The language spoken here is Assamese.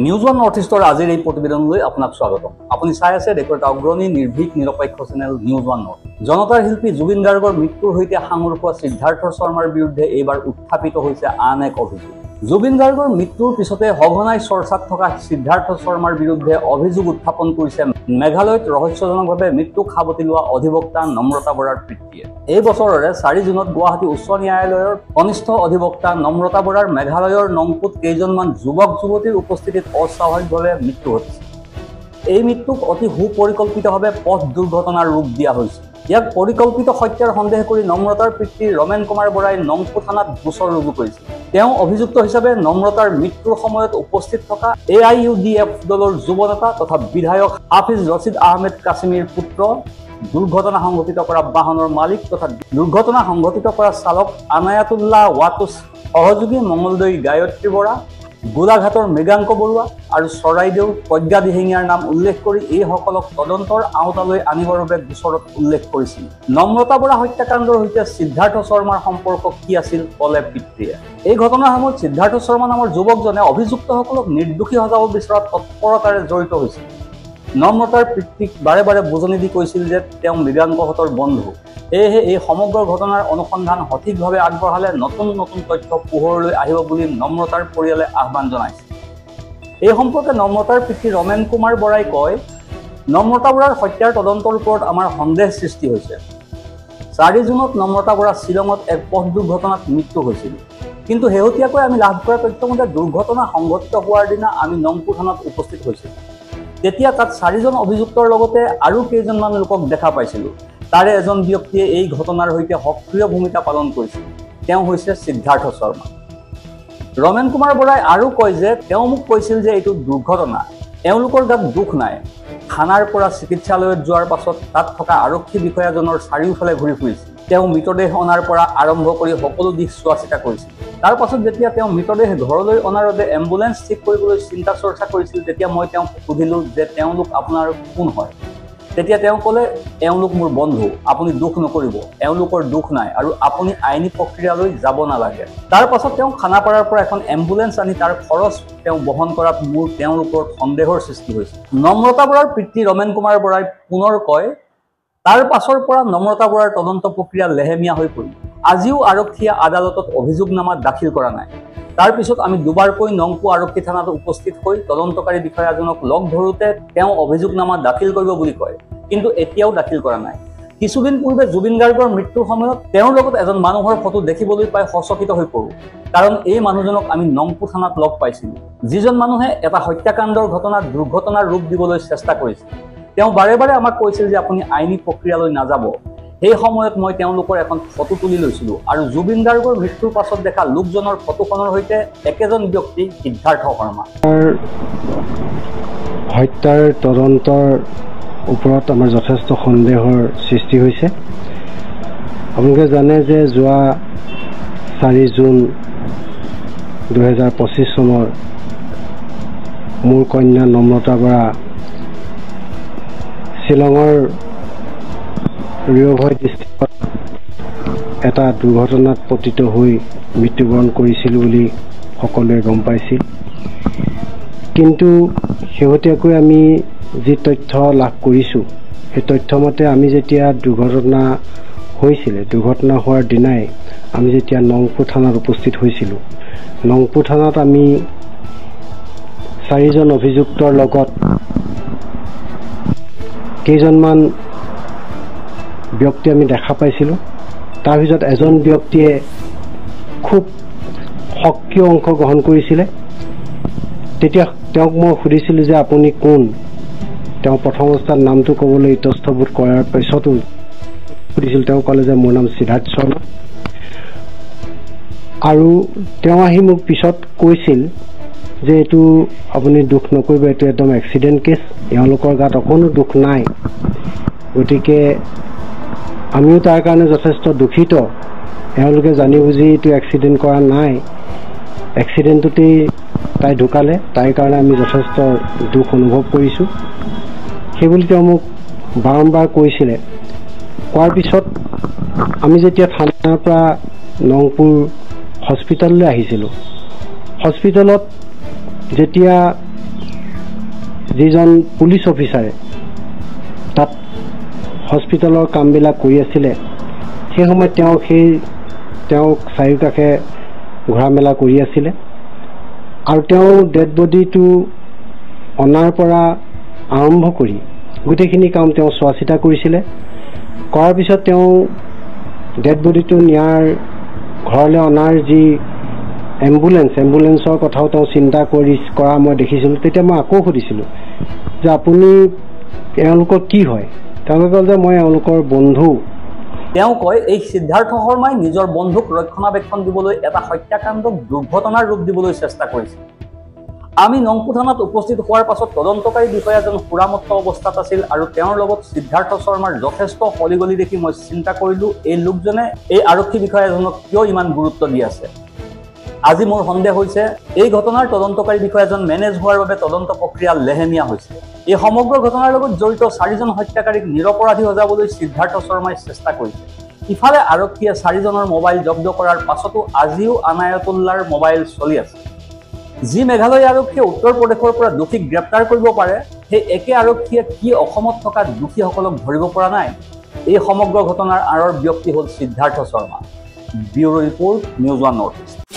নিউজ ওৱান নৰ্থ ইষ্টৰ আজিৰ এই প্ৰতিবেদনলৈ আপোনাক স্বাগতম। আপুনি চাই আছে দেশৰ এটা অগ্ৰণী নিৰ্ভীক নিৰপেক্ষ চেনেল নিউজ ওৱান নৰ্থ। জনতাৰ শিল্পী জুবিন গাৰ্গৰ মৃত্যুৰ সৈতে সাঙুৰ খোৱা সিদ্ধাৰ্থ শৰ্মাৰ বিৰুদ্ধে এইবাৰ উত্থাপিত হৈছে আন এক অভিযোগ। জুবিন গাৰ্গৰ মৃত্যুৰ পিছতে সঘনাই চৰ্চাত থকা সিদ্ধাৰ্থ শৰ্মাৰ বিৰুদ্ধে অভিযোগ উত্থাপন কৰিছে মেঘালয়ত ৰহস্যজনকভাৱে মৃত্যুক সাৱটি লোৱা অধিবক্তা নম্ৰতা বৰাৰ পিতৃয়ে। এই বছৰৰে 4 জুনত গুৱাহাটী উচ্চ ন্যায়ালয়ৰ কনিষ্ঠ অধিবক্তা নম্ৰতা বৰাৰ মেঘালয়ৰ নংপুত কেইজনমান যুৱক যুৱতীৰ উপস্থিতিত অস্বাভাৱিকভাৱে মৃত্যু ঘটিছে। এই মৃত্যুক অতি সুপৰিকল্পিতভাৱে পথ দুৰ্ঘটনাৰ ৰূপ দিয়া হৈছে। ইয়াক পৰিকল্পিত হত্যাৰ সন্দেহ কৰি নম্ৰতাৰ পিতৃ ৰমেন কুমাৰ বৰাই নংপু থানাত গোচৰ ৰুজু কৰিছিল। তেওঁ অভিযুক্ত হিচাপে নম্ৰতাৰ মৃত্যুৰ সময়ত উপস্থিত থকা AIUDF দলৰ যুৱ নেতা তথা বিধায়ক হাফিজ ৰছিদ আহমেদ কাছিমিৰ পুত্ৰ, দুৰ্ঘটনা সংঘটিত কৰা বাহনৰ মালিক তথা দুৰ্ঘটনা সংঘটিত কৰা চালক আনায়াতুল্লাহ ৱাটুছ, সহযোগী মঙলদৈ গায়ত্ৰী বৰা, গোলাঘাটৰ মৃগাংক বৰুৱা আৰু চৰাইদেউৰ প্ৰজ্ঞা দিহিঙীয়াৰ নাম উল্লেখ কৰি এইসকলক তদন্তৰ আওতালৈ আনিবৰ বাবে গোচৰত উল্লেখ কৰিছিল। নম্ৰতা বৰা হত্যাকাণ্ডৰ সৈতে সিদ্ধাৰ্থ শৰ্মাৰ সম্পৰ্ক কি আছিল ক'লে পিতৃয়ে। এই ঘটনাৰ সময়ত সিদ্ধাৰ্থ শৰ্মা নামৰ যুৱকজনে অভিযুক্তসকলক নিৰ্দোষী সজাব বিচৰাত তৎপৰতাৰে জড়িত হৈছিল। নম্ৰতাৰ পিতৃক বাৰে বাৰে বুজনি দি কৈছিল যে তেওঁ মৃগাংকহঁতৰ বন্ধু। সেয়েহে এই সমগ্ৰ ঘটনাৰ অনুসন্ধান সঠিকভাৱে আগবঢ়ালে নতুন নতুন তথ্য পোহৰলৈ আহিব বুলি নম্ৰতাৰ পৰিয়ালে আহ্বান জনাইছে। এই সম্পৰ্কে নম্ৰতাৰ পিতৃ ৰমেন কুমাৰ বৰাই কয়, নম্ৰতা বৰাৰ হত্যাৰ তদন্তৰ ওপৰত আমাৰ সন্দেহ সৃষ্টি হৈছে। 4 জুনত নম্ৰতা বৰা শ্বিলঙত এক পথ দুৰ্ঘটনাত মৃত্যু হৈছিল। কিন্তু শেহতীয়াকৈ আমি লাভ কৰা তথ্যমতে দুৰ্ঘটনা সংঘটিত হোৱাৰ দিনা আমি নংপু থানাত উপস্থিত হৈছিলোঁ। তেতিয়া তাত 4জন অভিযুক্তৰ লগতে আৰু কেইজনমান লোকক দেখা পাইছিলোঁ। তাৰে এজন ব্যক্তিয়ে এই ঘটনাৰ সৈতে সক্ৰিয় ভূমিকা পালন কৰিছিল। তেওঁ হৈছে সিদ্ধাৰ্থ শৰ্মা। ৰমেন কুমাৰ বৰাই আৰু কয় যে তেওঁ মোক কৈছিল যে এইটো দুৰ্ঘটনা, এওঁলোকৰ গাত দুখ নাই। থানাৰ পৰা চিকিৎসালয়ত যোৱাৰ পাছত তাত থকা আৰক্ষী বিষয়াজনৰ চাৰিওফালে ঘূৰি ফুৰিছিল। তেওঁ মৃতদেহ অনাৰ পৰা আৰম্ভ কৰি সকলো দিশ চোৱা চিতা কৰিছিল। তাৰ পাছত যেতিয়া তেওঁ মৃতদেহ ঘৰলৈ অনাৰ বাবে এম্বুলেন্স ঠিক কৰিবলৈ চিন্তা চৰ্চা কৰিছিল, তেতিয়া মই তেওঁক সুধিলোঁ যে তেওঁলোক আপোনাৰ কোন হয়। তেতিয়া তেওঁ ক'লে, এওঁলোক মোৰ বন্ধু, আপুনি দুখ নকৰিব, এওঁলোকৰ দুখ নাই আৰু আপুনি আইনী প্ৰক্ৰিয়ালৈ যাব নালাগে। তাৰ পাছত তেওঁ খানাপাৰাৰ পৰা এখন এম্বুলেন্স আনি তাৰ খৰচ তেওঁ বহন কৰাত মোৰ তেওঁলোকৰ সন্দেহৰ সৃষ্টি হৈছিল। নম্ৰতা বৰাৰ পিতৃ ৰমেন কুমাৰ বৰাই পুনৰ কয়, তাৰ পাছৰ পৰা নম্ৰতা বৰাৰ তদন্ত প্ৰক্ৰিয়া লেহেমীয়া হৈ পৰিল। আজিও আৰক্ষীয়ে আদালতত অভিযোগনামা দাখিল কৰা নাই। তাৰ পিছত আমি দুবাৰকৈ নংপু আৰক্ষী থানাত উপস্থিত হৈ তদন্তকাৰী বিষয়াজনক লগ ধৰোঁতে তেওঁ অভিযোগনামা দাখিল কৰিব বুলি কয়, কিন্তু এতিয়াও দাখিল কৰা নাই। কিছুদিন পূৰ্বে জুবিন গাৰ্গৰ মৃত্যুৰ সময়ত তেওঁৰ লগত এজন মানুহৰ ফটো দেখিবলৈ পাই সচকিত হৈ পৰোঁ। কাৰণ এই মানুহজনক আমি নংপু থানাত লগ পাইছিলোঁ, যিজন মানুহে এটা হত্যাকাণ্ডৰ ঘটনাত দুৰ্ঘটনাৰ ৰূপ দিবলৈ চেষ্টা কৰিছিল। তেওঁ বাৰে বাৰে আমাক কৈছিল যে আপুনি আইনী প্ৰক্ৰিয়ালৈ নাযাব। সেই সময়ত মই তেওঁলোকৰ এখন ফটো তুলি লৈছিলোঁ আৰু জুবিন গাৰ্গৰ মৃত্যুৰ পাছত দেখা লোকজনৰ ফটোখনৰ সৈতে একেজন ব্যক্তি সিদ্ধাৰ্থ শৰ্মা। হত্যাৰ তদন্তৰ ওপৰত আমাৰ যথেষ্ট সন্দেহৰ সৃষ্টি হৈছে। আপোনালোকে জানে যে যোৱা 4 জুন 2025 চনৰ মোৰ কন্যা নম্ৰতা বৰা শ্বিলঙৰ ৰিঅ'ভয় ডিষ্ট্ৰিক্টত এটা দুৰ্ঘটনাত পতিত হৈ মৃত্যুবৰণ কৰিছিল বুলি সকলোৱে গম পাইছিল। কিন্তু শেহতীয়াকৈ আমি যি তথ্য লাভ কৰিছোঁ, সেই তথ্যমতে আমি যেতিয়া দুৰ্ঘটনা হোৱাৰ দিনাই আমি যেতিয়া নংপু থানাত উপস্থিত হৈছিলোঁ, নংপু থানাত আমি 4জন অভিযুক্তৰ লগত কেইজনমান ব্যক্তি আমি দেখা পাইছিলোঁ। তাৰ ভিতৰত এজন ব্যক্তিয়ে খুব সক্ৰিয় অংশগ্ৰহণ কৰিছিলে। তেতিয়া তেওঁক মই সুধিছিলোঁ যে আপুনি কোন। তেওঁ প্ৰথম অৱস্থাত নামটো ক'বলৈ ইতস্তবোধ কৰাৰ পিছতো সুধিছিল, তেওঁ ক'লে যে মোৰ নাম সিদ্ধাৰ্থ শৰ্মা। আৰু তেওঁ আহি মোক পিছত কৈছিল যে এইটো আপুনি দুখ নকৰিব, এইটো একদম এক্সিডেণ্ট কেছ, এওঁলোকৰ গাত অকণো দুখ নাই। গতিকে আমিও তাৰ কাৰণে যথেষ্ট দুখিত। এওঁলোকে জানি বুজি এইটো এক্সিডেণ্ট কৰা নাই, এক্সিডেণ্টতেই তাই ঢুকালে, তাইৰ কাৰণে আমি যথেষ্ট দুখ অনুভৱ কৰিছোঁ, সেইবুলি তেওঁ মোক বাৰম্বাৰ কৈছিলে। কোৱাৰ পিছত আমি যেতিয়া থানাৰ পৰা নংপুৰ হস্পিটেললৈ আহিছিলোঁ, হস্পিটেলত যেতিয়া যিজন পুলিচ অফিচাৰে তাত হস্পিটেলৰ কামবিলাক কৰি আছিলে সেই সময়ত তেওঁক চাৰিওকাষে ঘূৰা মেলা কৰি আছিলে আৰু তেওঁ ডেড বডিটো অনাৰ পৰা আৰম্ভ কৰি গোটেইখিনি কাম তেওঁ চোৱা চিতা কৰিছিলে কৰাৰ পিছত তেওঁ ডেড বডিটো নিয়াৰ ঘৰলৈ অনাৰ যি এম্বুলেন্সৰ কথাও তেওঁ চিন্তা কৰা মই দেখিছিলোঁ তেতিয়া মই আকৌ সুধিছিলোঁ যে আপুনি এওঁলোকৰ কি হয় তেওঁলোকে ক'লে যে মই এওঁলোকৰ বন্ধু তেওঁ কয় এই সিদ্ধাৰ্থ শৰ্মাই নিজৰ বন্ধুক ৰক্ষণাবেক্ষণ দিবলৈ এটা হত্যাকাণ্ডক দুৰ্ঘটনাৰ ৰূপ দিবলৈ চেষ্টা কৰিছিল আমি নংপু থানাত উপস্থিত হোৱাৰ পাছত তদন্তকাৰী বিষয়াজন সুৰামত্ত অৱস্থাত আছিল আৰু তেওঁৰ লগত সিদ্ধাৰ্থ শৰ্মাৰ যথেষ্ট হলিগলি দেখি মই চিন্তা কৰিলোঁ এই লোকজনে এই আৰক্ষী বিষয়াজনক কিয় ইমান গুৰুত্ব দি আছে আজি মোৰ সন্দেহ হৈছে এই ঘটনাৰ তদন্তকাৰী বিষয়াজন মেনেজ হোৱাৰ বাবে তদন্ত প্ৰক্ৰিয়া লেহেমীয়া হৈছে এই সমগ্ৰ ঘটনাৰ লগত জড়িত 4জন হত্যাকাৰীক নিৰপৰাধী সজাবলৈ সিদ্ধাৰ্থ শৰ্মাই চেষ্টা কৰিছে ইফালে আৰক্ষীয়ে 4জনৰ মোবাইল জব্দ কৰাৰ পাছতো আজিও আনায়তুল্লাৰ মোবাইল চলি আছে যি মেঘালয় আৰক্ষীয়ে উত্তৰ প্ৰদেশৰ পৰা দোষীক গ্ৰেপ্তাৰ কৰিব পাৰে সেই একে আৰক্ষীয়ে কি অসমত থকা দোষীসকলক ধৰিব পৰা নাই এই সমগ্ৰ ঘটনাৰ আঁৰৰ ব্যক্তি হ'ল Siddharth Sharma bureau report news 1 north east